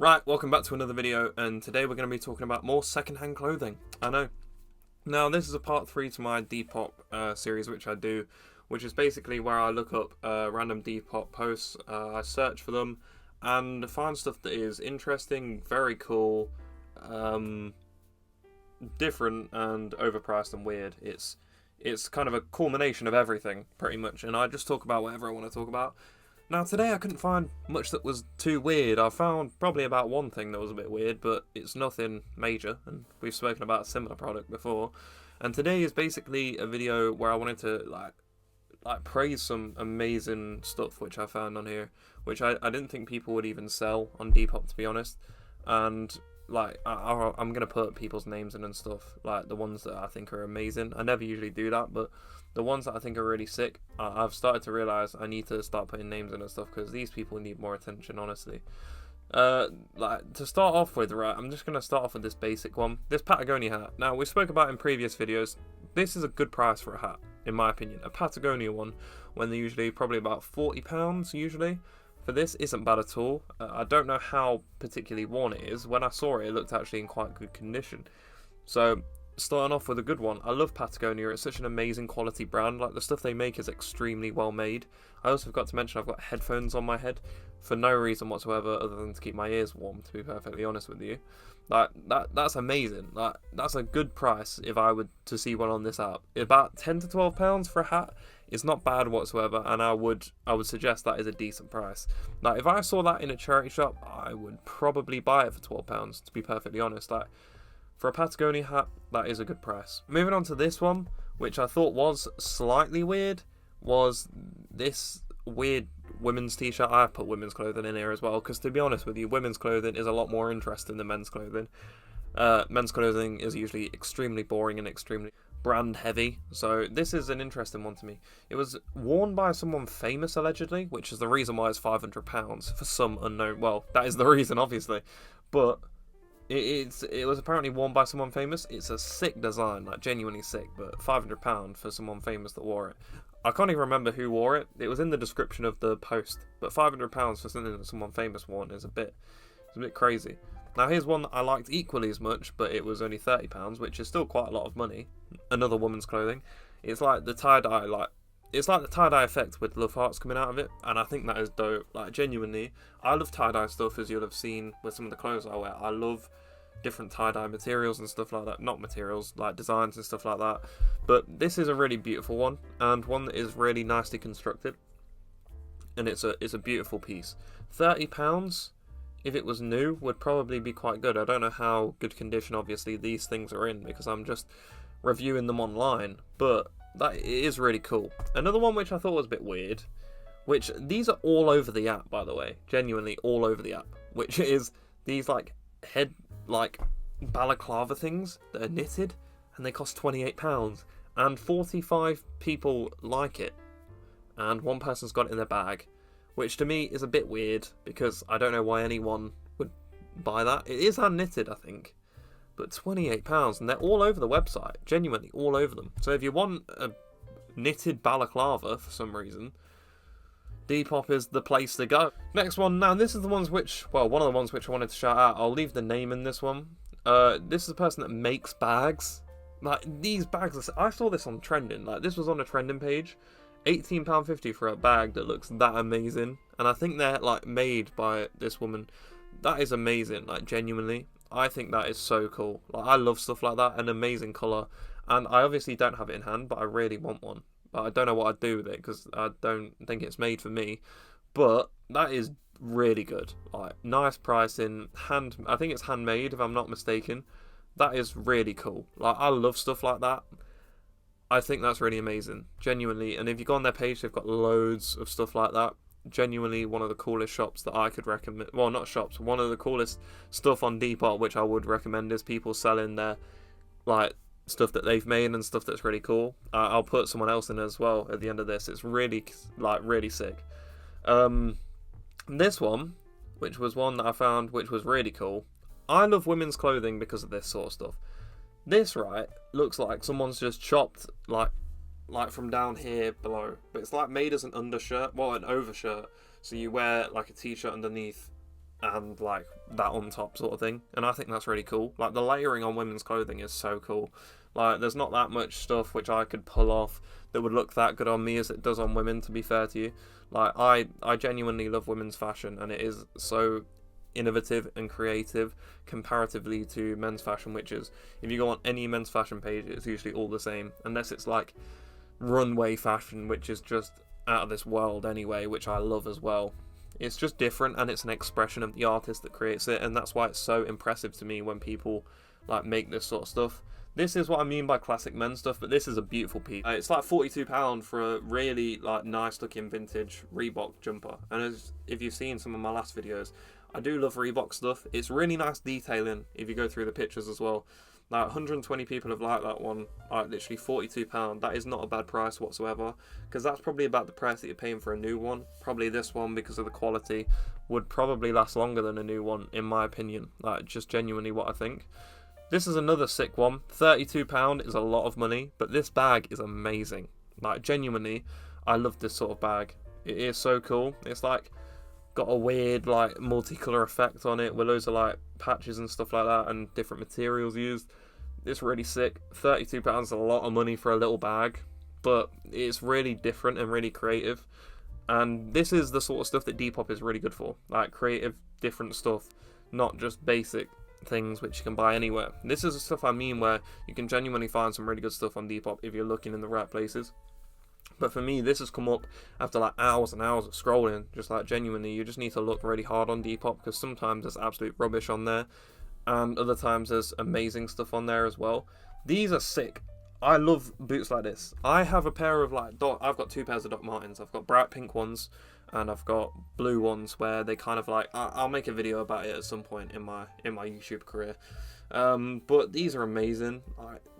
Right, welcome back to another video, and today we're going to be talking about more secondhand clothing. I know. Now, this is a part 3 to my Depop series, which I do, which is basically where I look up random Depop posts, I search for them, and find stuff that is interesting, very cool, different, and overpriced and weird. It's kind of a culmination of everything, pretty much, and I just talk about whatever I want to talk about. Now, today I couldn't find much that was too weird. I found probably about one thing that was a bit weird, but it's nothing major, and we've spoken about a similar product before. And today is basically a video where I wanted to like praise some amazing stuff which I found on here, which I didn't think people would even sell on Depop, to be honest. And like I'm gonna put people's names in and stuff, like the ones that I think are amazing. I never usually do that, but the ones that I think are really sick, I've started to realise I need to start putting names in and stuff, because these people need more attention, honestly. Like, to start off with, right, I'm just going to start off with this basic one. This Patagonia hat. Now, we spoke about in previous videos, this is a good price for a hat, in my opinion. A Patagonia one, when they're usually probably about £40, usually. For this, isn't bad at all. I don't know how particularly worn it is. When I saw it, it looked actually in quite good condition. So, starting off with a good one. I love Patagonia. It's such an amazing quality brand. Like, the stuff they make is extremely well made. I also forgot to mention I've got headphones on my head for no reason whatsoever other than to keep my ears warm, to be perfectly honest with you. Like, that's amazing. Like, that's a good price if I were to see one on this app. About £10 to £12 for a hat is not bad whatsoever, and I would suggest that is a decent price. Now, if I saw that in a charity shop, I would probably buy it for £12, to be perfectly honest. Like, for a Patagonia hat, that is a good price. Moving on to this one, which I thought was slightly weird, was this weird women's t-shirt. I put women's clothing in here as well, because to be honest with you, women's clothing is a lot more interesting than men's clothing. Men's clothing is usually extremely boring and extremely brand heavy, so this is an interesting one to me. It was worn by someone famous, allegedly, which is the reason why it's £500 for some unknown. Well, that is the reason, obviously, but it was apparently worn by someone famous. It's a sick design, like genuinely sick, but £500 for someone famous that wore it. I can't even remember who wore it. It was in the description of the post, but £500 for something that someone famous wore is a bit crazy. Now, here's one that I liked equally as much, but it was only £30, which is still quite a lot of money. Another woman's clothing. It's like the tie-dye, it's like the tie-dye effect with love hearts coming out of it, and I think that is dope. Like, genuinely, I love tie-dye stuff, as you'll have seen with some of the clothes I wear. I love different tie-dye materials and stuff like that. Not materials, like designs and stuff like that. But this is a really beautiful one, and one that is really nicely constructed. And it's a beautiful piece. £30, if it was new, would probably be quite good. I don't know how good condition, obviously, these things are in, because I'm just reviewing them online, but that is really cool. Another one which I thought was a bit weird, which these are all over the app, by the way, genuinely all over the app, which is these like balaclava things that are knitted, and they cost £28, and 45 people like it, and one person's got it in their bag, which to me is a bit weird, because I don't know why anyone would buy that. It is hand knitted, I think, but £28, and they're all over the website, genuinely all over them. So if you want a knitted balaclava for some reason, Depop is the place to go. Next one, now this is the ones which, well, one of the ones which I wanted to shout out. I'll leave the name in this one. This is a person that makes bags. Like, these bags, I saw this on trending, like this was on a trending page. £18.50 for a bag that looks that amazing, and I think they're like made by this woman. That is amazing, like genuinely. I think that is so cool. Like, I love stuff like that, an amazing colour, and I obviously don't have it in hand, but I really want one. But I don't know what I'd do with it, because I don't think it's made for me. But that is really good. Like, nice pricing, I think it's handmade if I'm not mistaken. That is really cool. Like, I love stuff like that. I think that's really amazing, genuinely. And if you go on their page, they've got loads of stuff like that. Genuinely one of the coolest shops that I could recommend. Well, not shops, one of the coolest stuff on Depop which I would recommend is people selling their like stuff that they've made and stuff that's really cool. I'll put someone else in as well at the end of this. It's really really sick. This one, which was one that I found which was really cool. I love women's clothing because of this sort of stuff. This, right, looks like someone's just chopped like from down here below, but it's like made as an undershirt, well, an overshirt, so you wear like a t-shirt underneath and like that on top sort of thing, and I think that's really cool. Like the layering on women's clothing is so cool. Like there's not that much stuff which I could pull off that would look that good on me as it does on women, to be fair to you. Like I genuinely love women's fashion, and it is so innovative and creative comparatively to men's fashion, which is, if you go on any men's fashion page, it's usually all the same, unless it's like runway fashion, which is just out of this world anyway, which I love as well. It's just different, and it's an expression of the artist that creates it, and that's why it's so impressive to me when people like make this sort of stuff. This is what I mean by classic men's stuff, but this is a beautiful piece. It's like £42 for a really like nice looking vintage Reebok jumper, and as if you've seen some of my last videos, I do love Reebok stuff. It's really nice detailing if you go through the pictures as well. Like 120 people have liked that one. Like literally £42. That is not a bad price whatsoever, because that's probably about the price that you're paying for a new one. Probably this one, because of the quality, would probably last longer than a new one, in my opinion. Like just genuinely what I think. This is another sick one. £32 is a lot of money, but this bag is amazing. Like genuinely, I love this sort of bag. It is so cool. It's like got a weird like multicolour effect on it with loads of like patches and stuff like that and different materials used. It's really sick. £32 is a lot of money for a little bag, but it's really different and really creative. And this is the sort of stuff that Depop is really good for, like creative, different stuff, not just basic things which you can buy anywhere. This is the stuff I mean, where you can genuinely find some really good stuff on Depop if you're looking in the right places. But for me, this has come up after like hours and hours of scrolling. Just like genuinely, you just need to look really hard on Depop, because sometimes there's absolute rubbish on there, and other times there's amazing stuff on there as well. These are sick. I love boots like this. I have a pair of like I've got two pairs of Doc Martens. I've got bright pink ones, and I've got blue ones where they kind of like, I'll make a video about it at some point in my YouTube career. But these are amazing.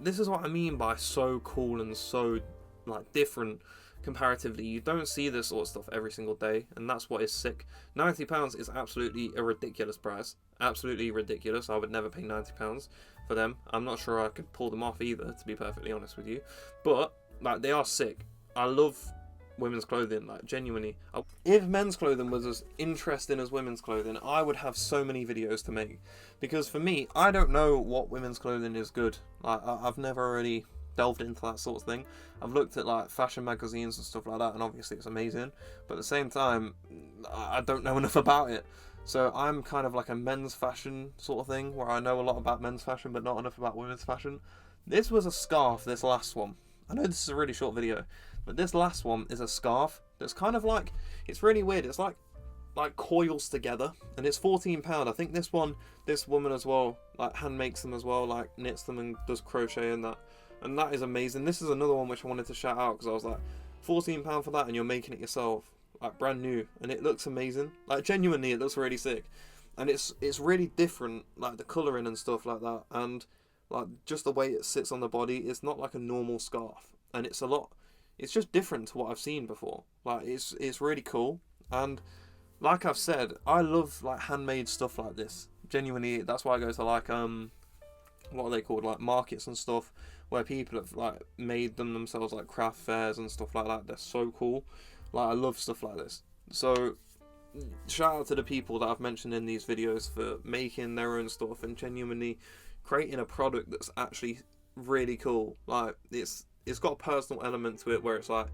This is what I mean by so cool and so like different comparatively. You don't see this sort of stuff every single day, and that's what is sick. £90 is absolutely a ridiculous price. Absolutely ridiculous. I would never pay £90 for them. I'm not sure I could pull them off either, to be perfectly honest with you. But like, they are sick. I love women's clothing, like genuinely. If men's clothing was as interesting as women's clothing, I would have so many videos to make, because for me, I don't know what women's clothing is good. I've never really delved into that sort of thing. I've looked at like fashion magazines and stuff like that, and obviously it's amazing, but at the same time, I don't know enough about it. So I'm kind of like a men's fashion sort of thing, where I know a lot about men's fashion but not enough about women's fashion. This was a scarf, this last one. I know this is a really short video, but this last one is a scarf that's kind of like, it's really weird. It's like coils together, and it's £14. I think this woman as well, like hand makes them as well, like knits them and does crochet and that is amazing. This is another one which I wanted to shout out, because I was like, £14 for that, and you're making it yourself, like brand new, and it looks amazing. Like genuinely, it looks really sick, and it's really different, like the colouring and stuff like that, and like just the way it sits on the body. It's not like a normal scarf, and it's just different to what I've seen before. Like it's really cool, and like I've said, I love like handmade stuff like this. Genuinely, that's why I go to like what are they called, like markets and stuff, where people have like made them themselves, like craft fairs and stuff like that. They're so cool. Like I love stuff like this. So shout out to the people that I've mentioned in these videos for making their own stuff and genuinely creating a product that's actually really cool. Like it's got a personal element to it, where it's like,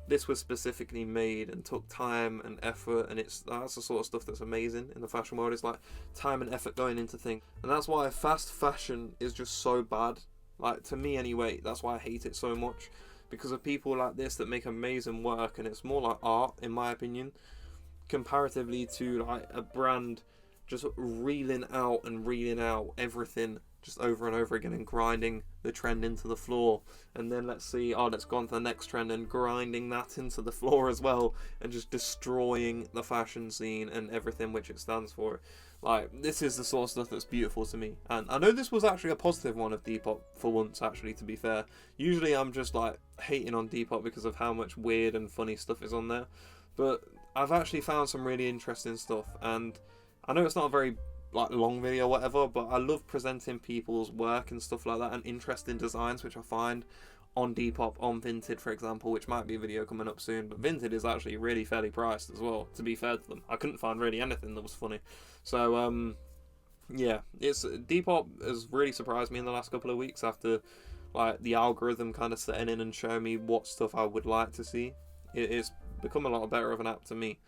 this was specifically made and took time and effort, and that's the sort of stuff that's amazing in the fashion world. It's like time and effort going into things, and that's why fast fashion is just so bad. Like to me anyway, that's why I hate it so much, because of people like this that make amazing work, and it's more like art in my opinion, comparatively to like a brand just reeling out everything just over and over again and grinding the trend into the floor, and then let's go on to the next trend and grinding that into the floor as well, and just destroying the fashion scene and everything which it stands for. Like, this is the sort of stuff that's beautiful to me, and I know this was actually a positive one of Depop for once, actually, to be fair. Usually I'm just like hating on Depop because of how much weird and funny stuff is on there, but I've actually found some really interesting stuff, and I know it's not a very like long video or whatever, but I love presenting people's work and stuff like that, and interesting designs which I find on Depop, on Vinted, for example, which might be a video coming up soon. But Vinted is actually really fairly priced as well, to be fair to them. I couldn't find really anything that was funny. So, yeah, Depop has really surprised me in the last couple of weeks after, like, the algorithm kind of setting in and showing me what stuff I would like to see. It's become a lot better of an app to me.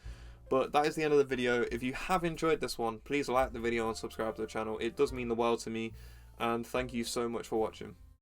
But that is the end of the video. If you have enjoyed this one, please like the video and subscribe to the channel. It does mean the world to me. And thank you so much for watching.